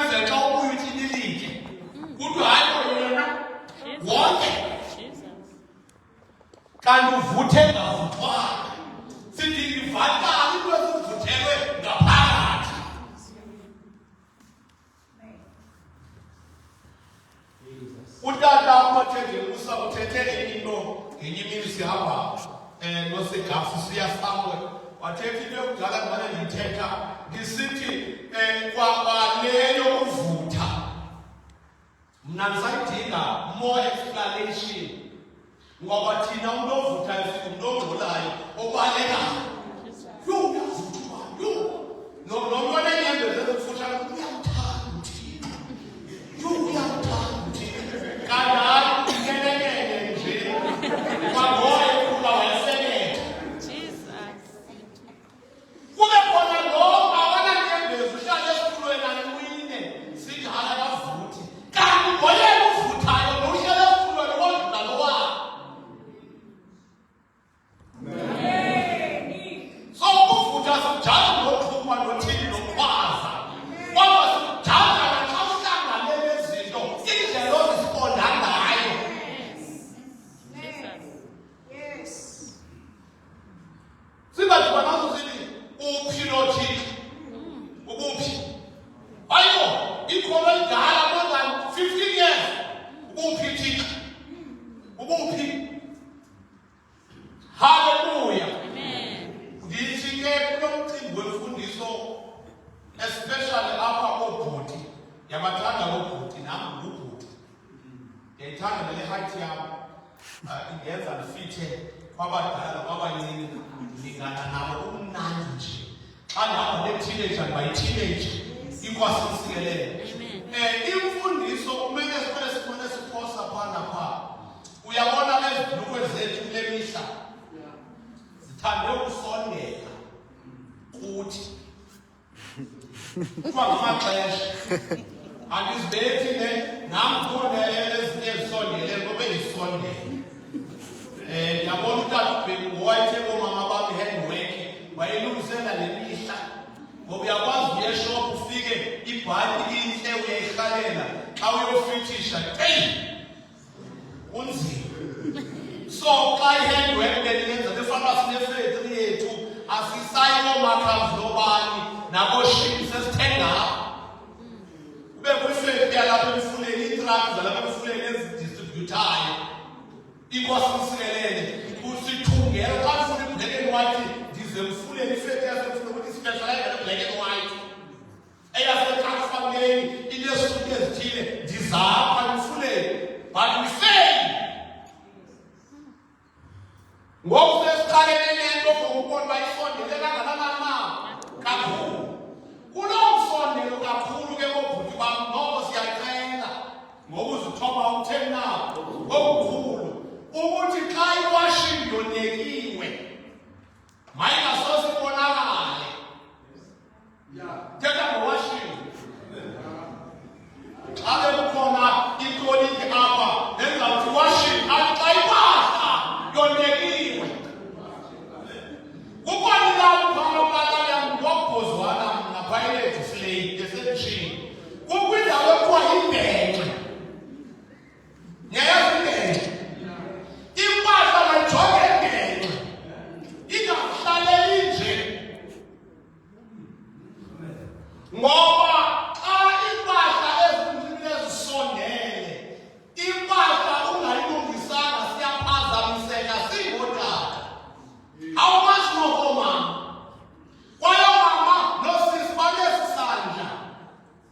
kwenzeka xa ubuye utyinilike kuthi hayi yena wonke kanti uvuthe ngavuthwanga sithi ivatala into ezivuthelwe ngaphakathi. Utata umathengeli usakuthethe into ngenye imini sihamba nosegafu siya somewhere wathetha into yokudala kumane ndiyithetha ndisithi kwabale yokuvutha mna ndisayidinga more explanation ngoba thina umntu ovuthayo umntu ongcolayo obalekayo uyavuthwa nomntu onenyembezi ezifutshane uyamthanda uthina uyamthanda uthina kanti hayi inkenekene nje kwagoye kuba wayesenetha kube khona lo awananyembezi uhlale esitulweni anwine sithi hayi akavuthi kanti ngoyena uvuthayo nouhlale esitulweni wodlula lowakho. So ukuvutha sikujala nokuphuma nothini nokwaza kwaba sikujala naxa uhlangane nezinto indlela ozisibonda ngayo. Singathi banazo sithi uphi nothini ubuphi ayibo ikhono elidala more than 15 years ubuphi thina ubuphi. Hallelujah. Ndithi ke kulo mcimbi wemfundiso especially apha kobhuti yabathanda lobhuti nami ngubhuti ndiyayithanda nale height yam ingenza ndifithe kwabadala kwabancinci ndilingana nabo kumnandi nje xa ndihamba ne-teenager ndibayiteenager ikwasisikelele. Imfundiso kumele siphele sibone siphosa phaa naphaa. Uyabona ezibhulukwe zethu kule mihla zithande ukusondela kuthi kuthiwa ngamaxesha andizibethi nam khona ezinye ezisondele ngoba endisondele. Ndiyabona utata ubheki wayethe koomama bam i-handwork wayelungisela le mihla ngoba uyakwazi uye eshop ufike ibhadi intle uyayirhalela xa uyofithisha kunzima. So xa i-handwork beniyenza befana sinefetri yethu asisayi noomakhazi nobani nakoshini sesithenga kube kwifetri yalapha emfuleni iitrakhi zalapha emfuleni ezidistribhuthayo ikwasisikelele usithungela xa ufuna i-black and white ndize mfuleni ifetri yasemfuleni ukuthi ispecialize ne-black and white eyasetrafameni inesuku ezithile ndizapha emfuleni but mfeyi ngoku sesiqalene nento ngokubona uba isondele kangakanani na kakhulu. Kuloo msondelo kakhulu ke kobhuti bam noko siyacela ngoba uzithoba utheni na okukhulu ukuthi xa iwashing yonekiwe mayingasoze ibonakale. Thetha ngowashing xa bekukhona ikoliki apha ndenzawuthi washing xa impahla yonekiwe kukhona ilapho phakathi yam ngokuphozwana naphayilethi slate esemshini kukho indawo ekuthiwa yibhenxe. Nyayazi ibhenxe impahla mayijonge ebhenxe ingahlaleli nje ngoba xa impahla ezinzini ezisondele impahla ungayilungisanga siyaphazamiseka singotata. How much more for mama? Kwaye mama nosisi banesisandla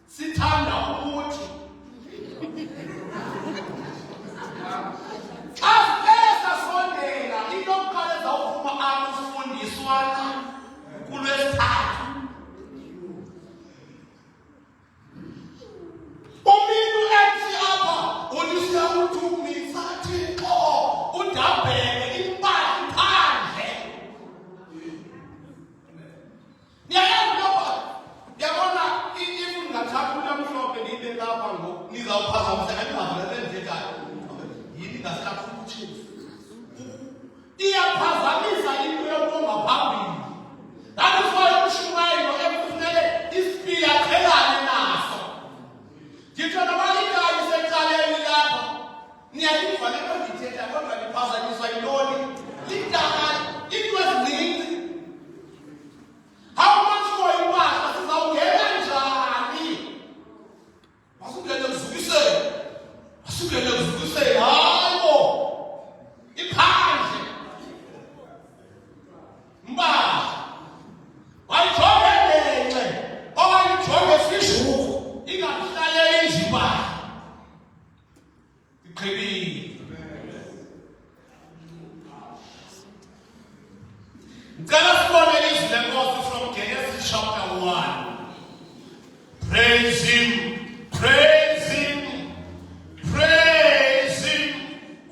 sithanda ukuthi xa sesasondela into yokuqala ezawuphuma apho sifundiswana kulwesithathu. Umuntu ethi apha ulisiyawuthumisa Thixo udabhele impahla phandle. Ndiyabona if ndingathatha ule mhlophe ndiyibeke apha ngoku nizawuphazamiseka ndingavulelendlekayo yini ngasikafuna utshisa iyaphazamisa into yokuhamba phambili. That is why uMshumayeli ekufuneke isipiya qhelane naso Praise him, praise him, praise him.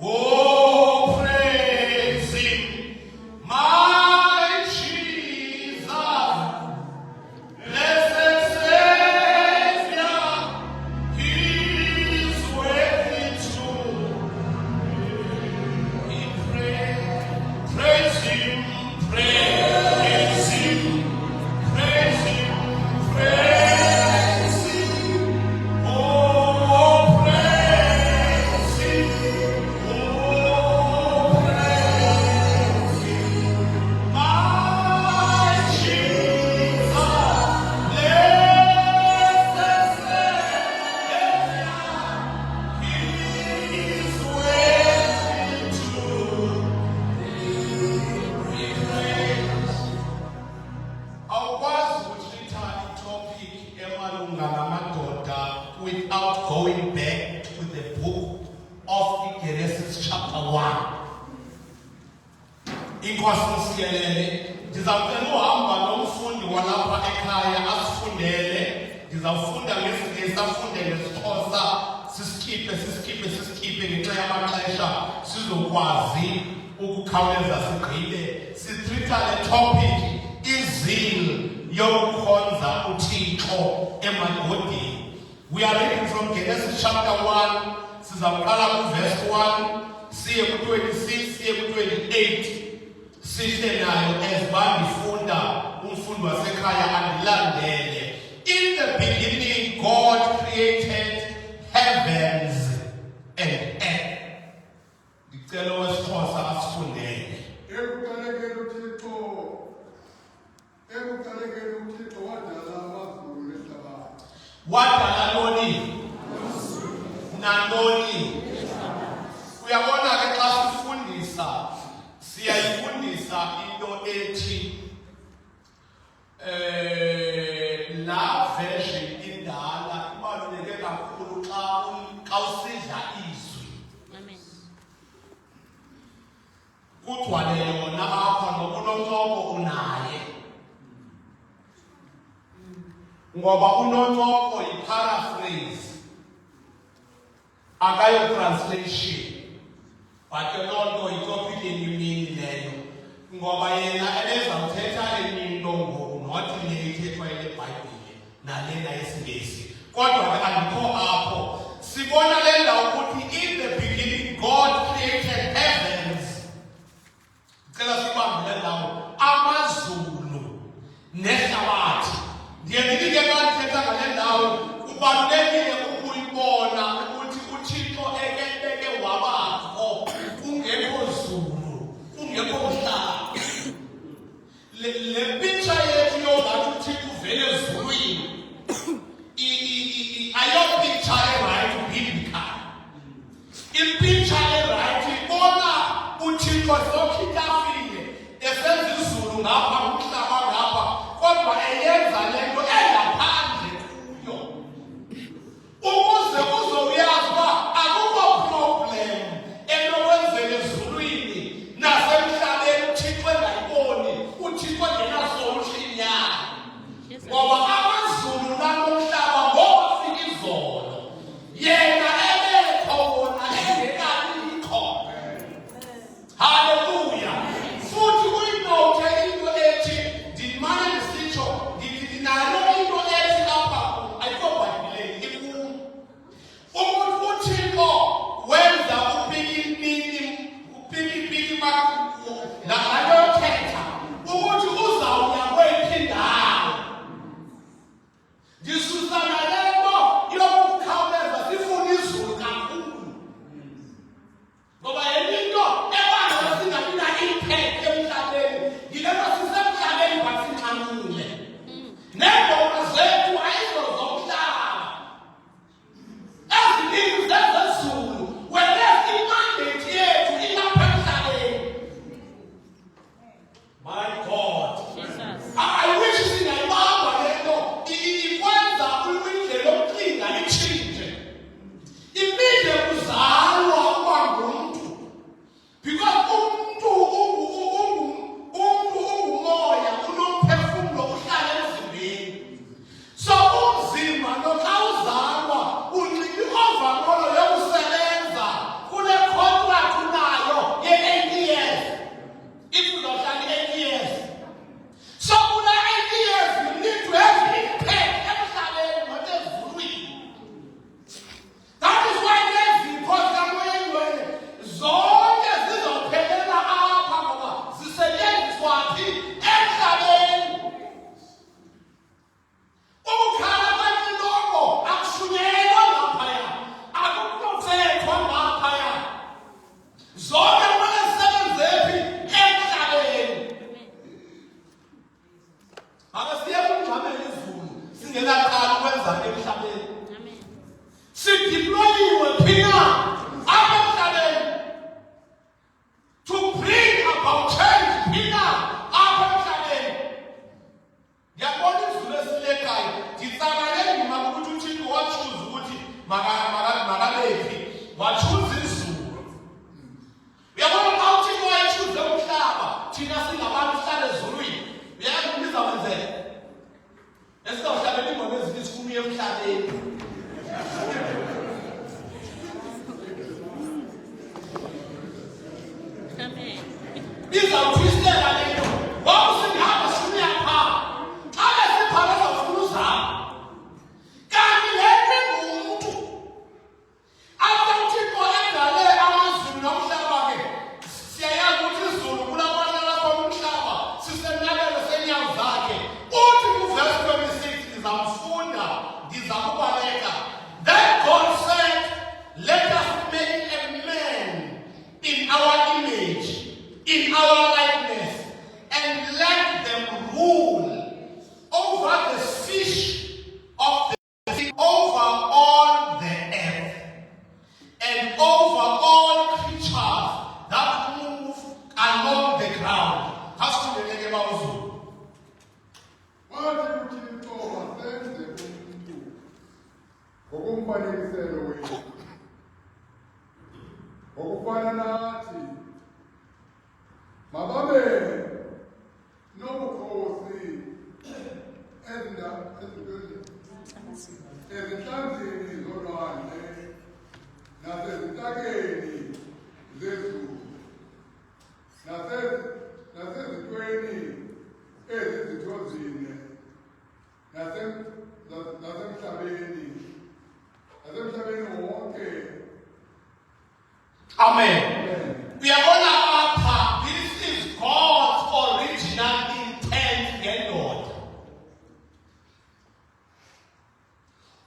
Oh, praise him, my Jesus, blessed Savior, he is worthy to be praised. Praise him, praise him, praise him, praise him. Oh, praise him, oh, praise him, my Jesus, blessed Savior, he is worthy to be praised. Awukwazi ukuthatha itopic emalunga namadoda without going back to the book of Genesis chapter 1. Inkosi siyelele, ndizawucela uhamba nomfundi walapha ekhaya asifundele. Ndizawufunda ngesiNgesi, afunde ngesiXhosa, siskiphe ngenxa yamaxesha sizokwazi ukukhawuleza sigqibe. Sitritha le topic izil yokukhonza uThixo emadodeni. We are reading from Genesis chapter 1. Sizawuqala kuverse 1 siye ku-26 siye ku-28. Sihle nayo ezibandifunda umfundi wasekhaya andilandele. In the beginning God created heavens and earth. Ndicela owesiXhosa asifundele. Ekuqalekeni uThixo wadala amazulu nehlabathi. Wadala noni? Nanoni? Uyabona ke xa sifundisa siyayifundisa into ethi la version indala ibaluleke kakhulu xa usidla izwi. Amen. Kugcwale yona apha nokunoncoko unaye. Ngoba unoncoko yi-paraphrase. Akayo translation. But loo nto yitopic enyumini leyo. Ngoba yena ebezawuthetha enye into ngoku not le ithethwa yile Bhayibhile nalena yesiNgesi. Kodwa ke andikho apho. Sibona le ndawo ukuthi in the beginning God created heavens. Cela sibambe le ndawo. Amazulu nehlabathi. Ndiye ndithi ke xa ndithetha ngale ndawo kubalulekile ukuyibona ukuthi uThixo ekebeke wabakho kungekho zulu, kungekho mhlaba. Le picture yethu yokuthi uThixo uvele ezulwini ayo picture right biblical. Impicture right ibona uThixo sokhithafile esenza izulu ngapha umhlaba ngapha kodwa eyenza lento engaphandle kuyo. Ukuze uzoyazi uba akukho problem enokwenzeka ezulwini nasemhlabeni uThixo engayiboni, uThixo engena-solution yayo. Ngoba amazulu nanomhlaba ngowafika izolo, yena ebekho wona engekabikho. Haleluya. Futhi uyinote into ethi ndimane ndisitsho ndinalo into ethi apha ayikho Bhayibhileni ikum. Ukuthi uThixo wenza upikipiki nalo thetha ukuthi uzawuya kweyiphi indawo. ngicabangele ngima ukuthi uThixo wachoose ukuthi makabephi wachoose izulu. Uyabona xa uThixo wayechoose umhlaba thina singabantu sihlale ezulwini uyazi ukuthi izawenzeka. Esizawuhlabela ingoma ezithi siphumile emhlabeni. Izawuthwisela le nto wawusingihamba sibuya phaa xa besiphaa bezawufuna uzama kanti le nto engumntu apha uThixo edale amazulu nomhlaba ke siyayazi ukuthi izulu kulaa mahlala khona umhlaba sisenabelo seenyawo zakhe uthi kuvesi 26 ndizamfunda ndizakubaleka. Then God said, let us make a man in our image, in our likeness, and let them rule over the fish of the sea, over all the earth, and over all creatures that move along the ground. Wathi uThixo wasenze umuntu ngokomfanekiselo wethu, ngokufana nathi, mababe nobukhosi ezinhlanzini zolwandle nasezintakeni zezulu nasezintweni ezizithozine nasemhlabeni wonke. Amen. Uyabona apha, this is God's original intent ngendoda.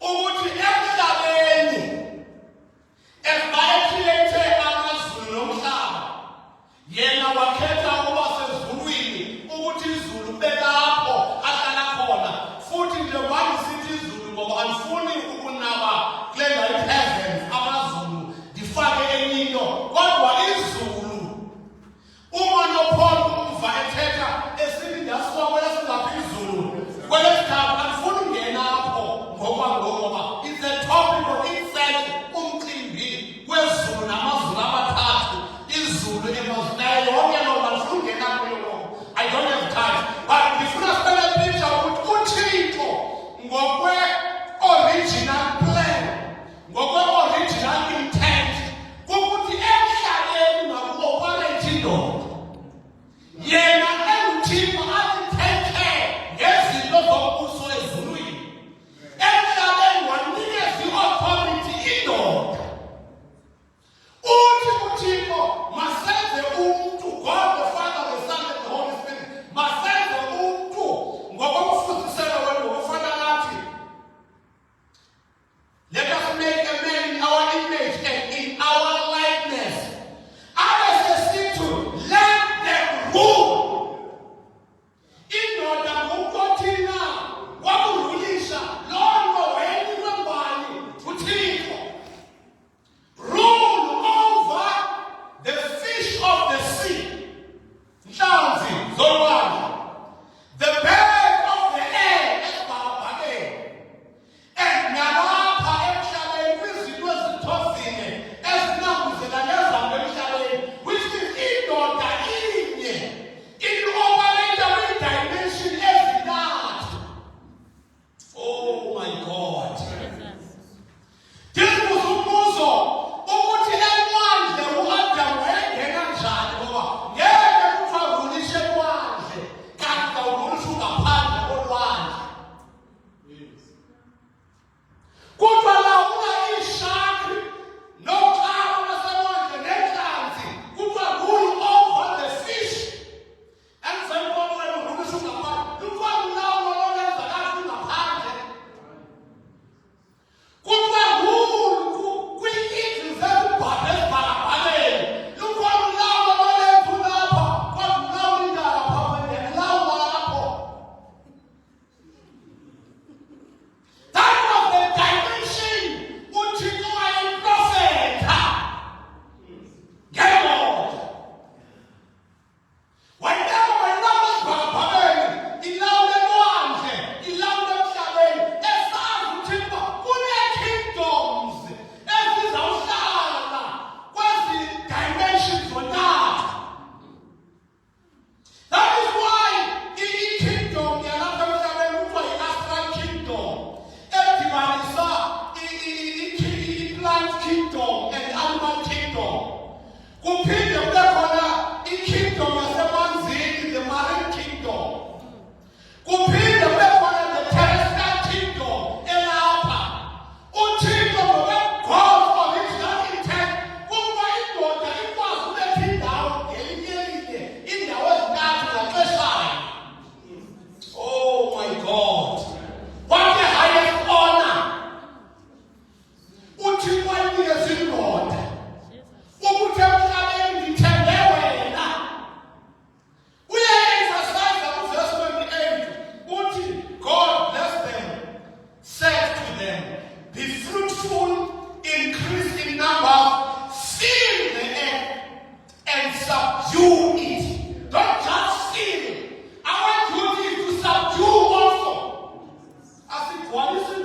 Ukuthi emhlabeni ebayekhilethe amazulu nomhlaba yena wakhetha ukuba sezulwini ukuthi izulu belapho ahlala khona futhi nje wangisithi izulu ngoba andifuni ukunaba kule ndawo i-heavens amazulu ndifake enye into kodwa izulu uMonopol umva ethetha esithi ndiyasuka kwelesingaphi izulu kwelesithathu andifuni ungena apho ngoba it's a topic of itself umcimbi wezulu namazulu amathathu izulu emazulayo yonke loo nto andifuni ungena kuyo lokho I don't have time but ndifuna sibele picture ukuthi uThixo ngokwe-original plan Paulo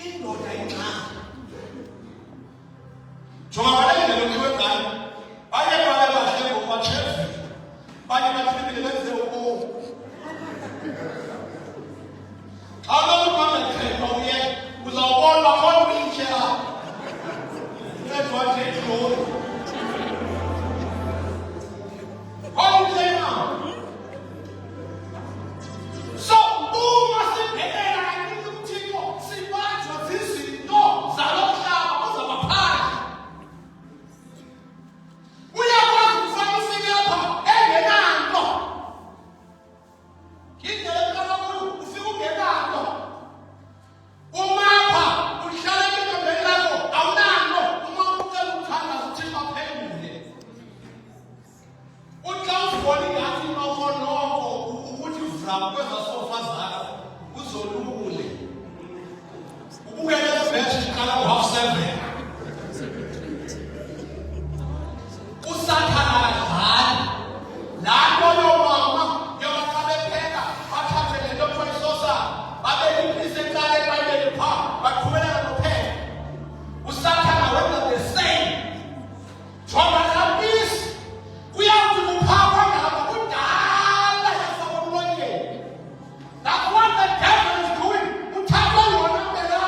indoda incane. Jonga balendele ukiwegane. Baye babe bahle ngokwachefu. Baye bathibile benze uku. Abantu bamekhetha uye uzawubona kodwa indlela. Ngedwa nje idlolo. So, uma sibhekela uThixo sibanjwa zizinto zalomhlaba ozabaphathi. Uyakwazi ukufaka ufike lapha engenanto. Indlela kaNkulunkulu ufike ungenanto. Umapha uhlala entombeni lakho awunanto. Uma ucela ukuthanda uThixo aphendule. Uhlawubona ngathi nokonoko ukuthi uvramu kwezasofa zakho uzolule. Ubukele lesi iqala ngo-7:30. Usathana akadlali. Lapho yomama yoba bepheka bathathe lento eyisosa babeke iphisi eqaleni bayibeke pha baqhubelana nopheka. Usathana wenza the same. Jonga lapisi kuyathi kuphakwa ngapha kudala yasakomlonyeni. That's what the devil is doing. Uthatha yona phela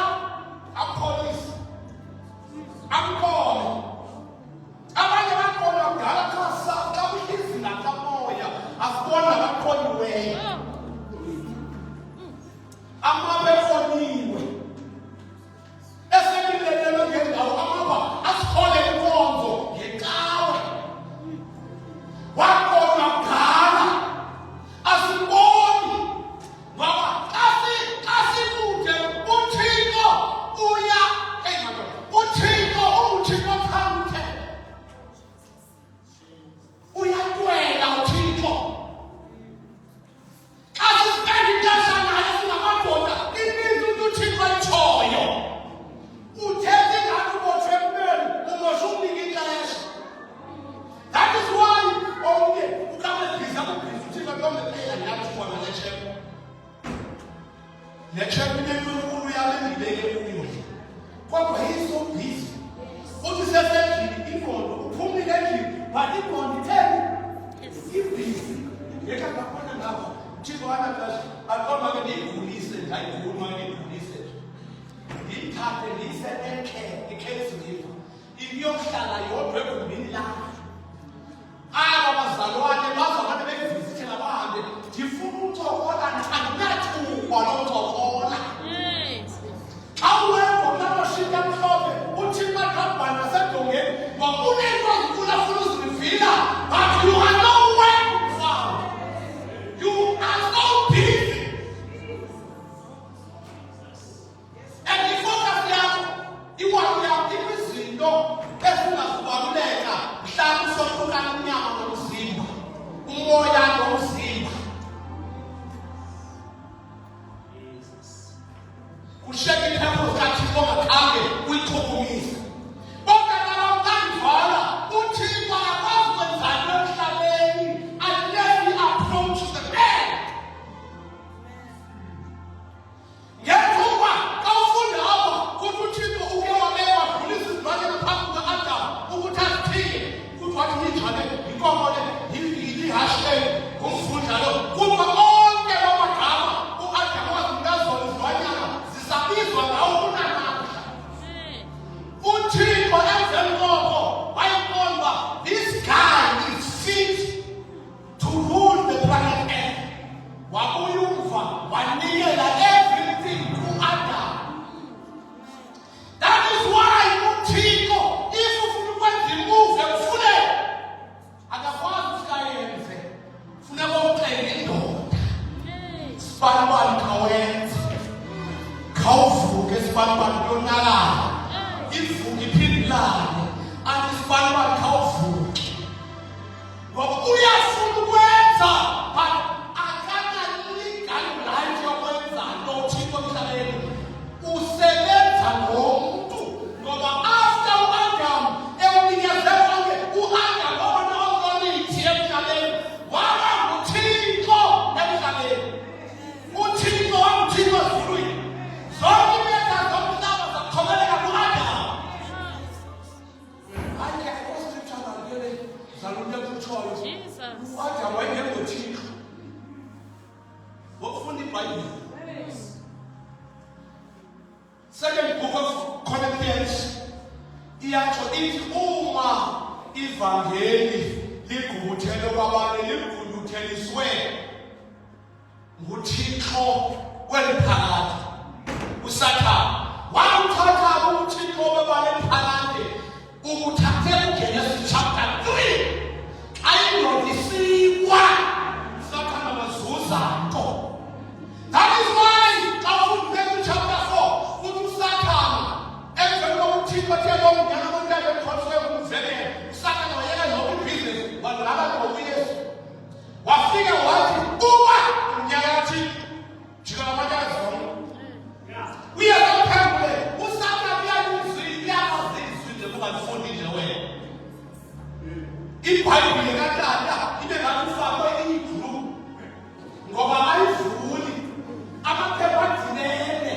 apholisi. Akukona. Abanye bakhona kudala xa kuyizinga kamoya asibona bakhoniweyo. Amabefoniwe. Esebilelelwe ngendawo amaba asithole inkonzo ngecawe. Wakhona kudala asiboni ngoba asikude uThixo uya uThixo uThixo phambi uyatwela uThixo. Asisibheke ixesha naye singamadoda imizi uThixo ayitshoyo. Uthethe ngathi ubotshwe emnweni umosha umnika ixesha. That is why onke ukamebhizi akubhizi uThixo kuyomephelela ngiyakuthuma ngale check. Le check inenkulunkulu yami engibeke kuyo. Kodwa he's so busy. Uthi sesendlini ingqondo uphumile endlini but ingqondo itheni? Ibhizi. Yeka ngakhona ngapha uThixo wanaxesha aqoma ke ndiyigulise ndayikhuluma ke ndiyigulise. Ngiyithathe ndiyise eCase River. Iyokuhlala yodwa egumbini lakho. Aba bazalwane bazalwane bekuvizithela bahambe ndifuna uThokola andinathuba loThokola. Xa uwedwa kunamashinga amhlophe uThixo akabhali nasedongeni ngoba unento azifuna uzivila but you are nowhere found. You are so busy. And ifocus yakho iwakuyakho ikwizinto ezingazibaluleka mhlawumbe usohlukana inyama nomzimba umoya nomzimba. Kusheka iphepho zikaThixo ngaphandle uyichukumisa. Kodwa laba bandivala uThixo akakwazi ukwenzani emhlabeni unless he approaches the man. Ngethuba xa ufunda apha kuthi uThixo uke wabeka wadlulisa izilwanyana phambi kuka-Adamu ukuthi azithile. Kuthi wathi yinjane yinkomo le yihashe le ngumfundla lo. Kuba onke loo magama u-Adamu wazinika zona izilwanyana zisabizwa ngawo kunanamuhla. uThixo emveni koko wayibona uba this guy is fit to rule the planet Earth. Wakuyumva wanikela everything ku-Adamu. That is why uThixo if ufuna ukwenza imove ekufuneka akakwazi ukuthi ayenze. Funeka ucenge indoda. Sibanibani khawenze. Khawuvuke sibanibani kuyonakala. Ivuke iphindilane. Athi sibanibani khawuvuke. Ngoba uyafuna ukwenza but akana-legal right yokwenza nto uThixo emhlabeni. Usebenza ngomuntu ngoba after u-Adamu ewunikeze konke u-Adamu wabona authority emhlabeni waba nguThixo emhlabeni. uThixo wanguThixo ezulwini. Zonke impetha zomhlaba Second book of Corinthians, iyatsho ithi uma ivangeli ligubuthelwe kwabanye ligulutheliswe nguThixo weliphakade uSathane wamthatha uThixo weliphakade ukuthathe uGenesis chapter 3 ayinodisiwa Sathane wazuza nto. That is why xa ufunda chapter 4 uthi uSathane emveni kokuthixo athe lo mnyama umuntu abekhohlwe kumvelele uSathane wayeka yonke ibhizinesi wangaba ngokuyesu wafika wathi uba umnyakathi jika lamanyakazi uyazaphendule uSathane uyazizwile kungazifundi nje wena iBhayibhile kaTata ibe ngathi ufakwe igroup ngoba ayivuli amaphepha agcinene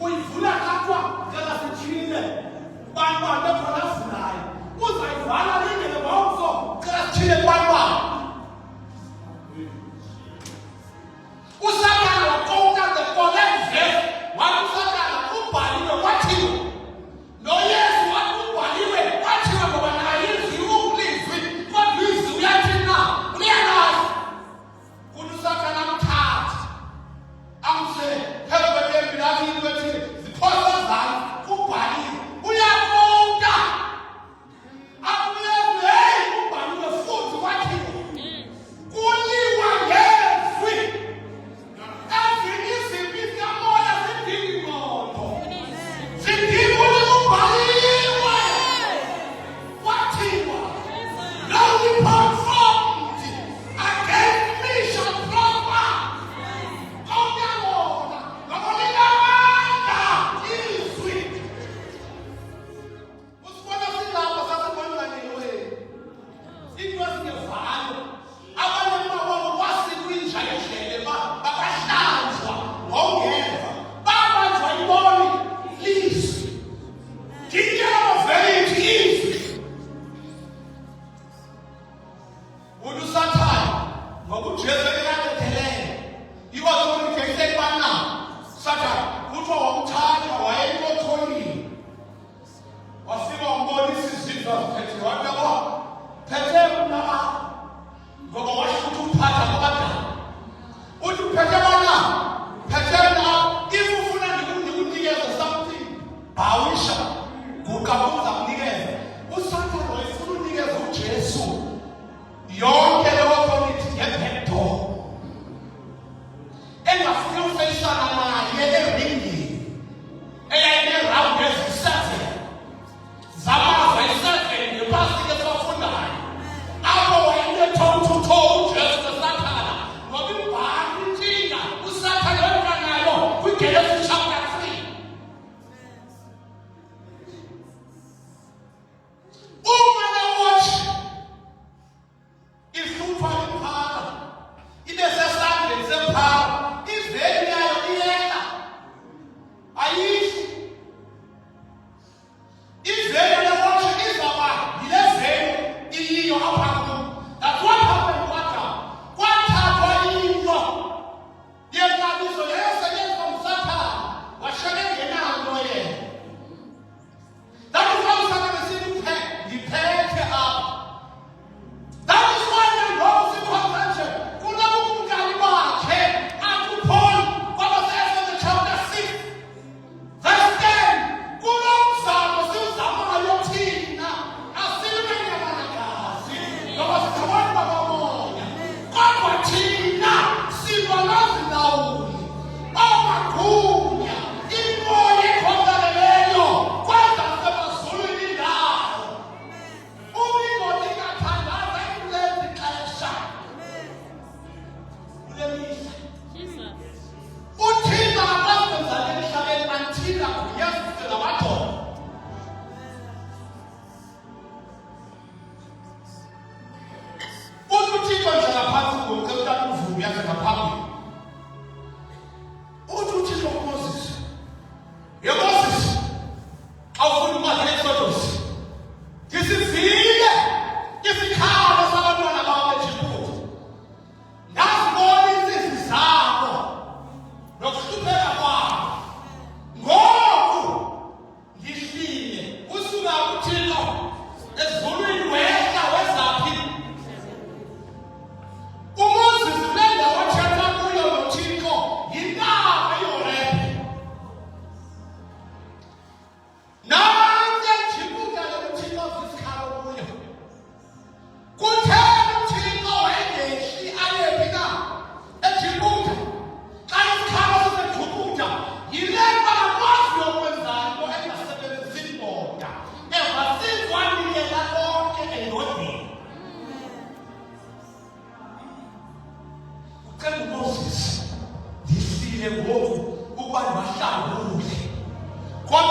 uyivula katwa njengasithile bantwana bekhona avunayo uzayivala lingele bawuso njengasithile bantwana uSathane wakonka the correct verse wathi uSathane ubhaliwe wathiwe noYesu wathi ubhaliwe wathiwe ngoba naye izwi ulizwi kodwa izwi uyathi na uyalazi kuthi uSathane amthathe amse helebele mpilani wethi ziphosa zami ubhaliwe uyakonka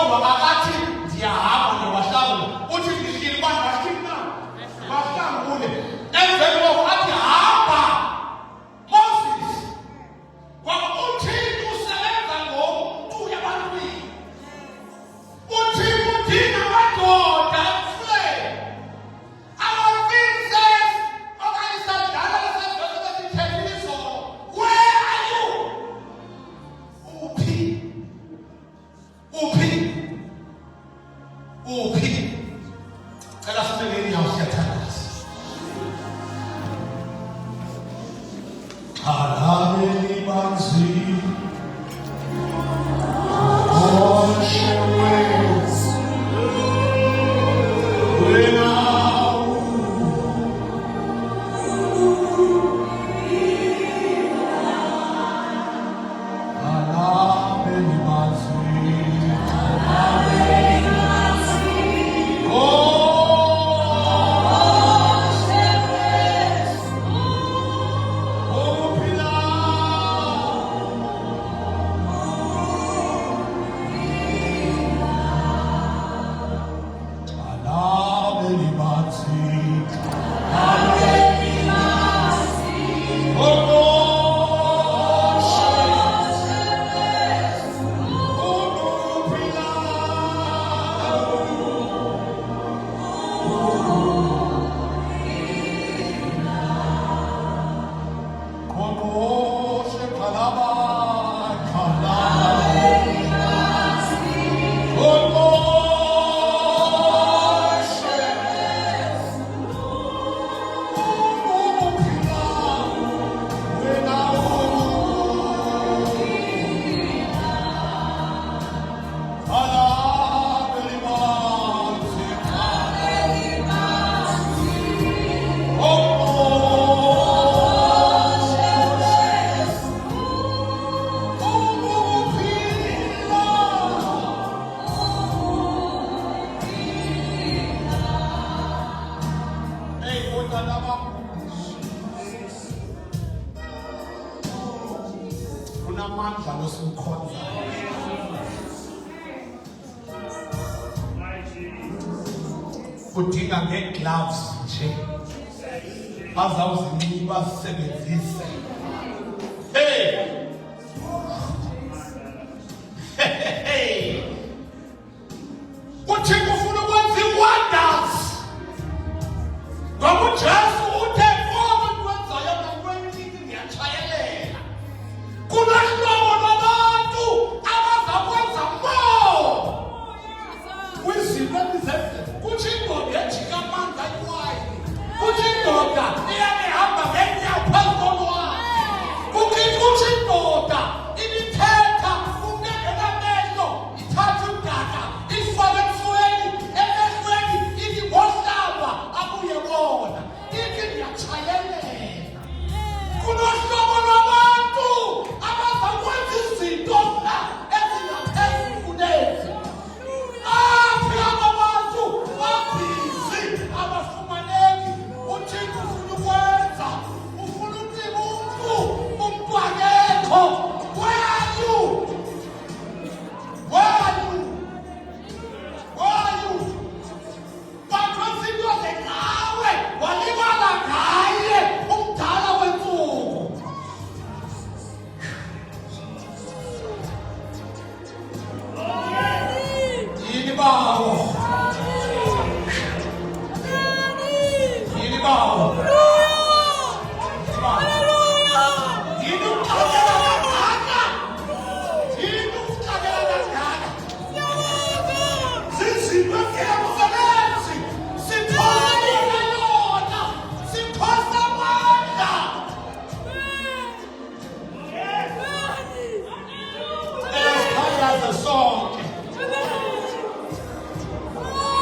kodwa akathi ndiyahamba ndiyobahlangula. Uthi ndihlile uba ndibahlile na? Bahlangule. Emveni koko athi hamba. Moses. Ngoba uThixo usebenza ngomntu ebantwini. uThixo udinga amadoda emfuleni. Our thing says, okanye sadala laseJoseph esithethile izolo, where are you? Uphi? Uphi? Uphi? Cela sibekeni yawo siyathandaza. Khalabeni banzi. Unamandla losimkhonzayo. Udinga ngegloves nje. Bazawuzinxiba basebenzise. Hey! Hey! uThixo ufuna ukwenza i-wonders. Ngoba uJesu uthe konke kwenzayo nakwenkithi ngiyatshayelela. Kunahlobo lwabantu abazakwenza more. Kwizinto ebizenze. Kuthi indoda ejika amandla iwayini. Kuthi indoda eyake ihamba ngeenyawo phezu kolwandle. Kuthi indoda ibithetha ungenamehlo ithatha udaka ifake ebusweni emehlweni ithi ngohlaba abuye bona. Ithi ndiyatshayelela. Kunohlobo lwabantu abazakwenza izinto ezingaphezulu kunezi. Aphi abantu babhizi abafumaneki. uThixo ufuna ukwenza. Ufuna uncima umuntu akekho. Where are you? Where are you? Where are you? Bakwenza into zengawe walibala ngaye umdala wensuku. Yini bawo?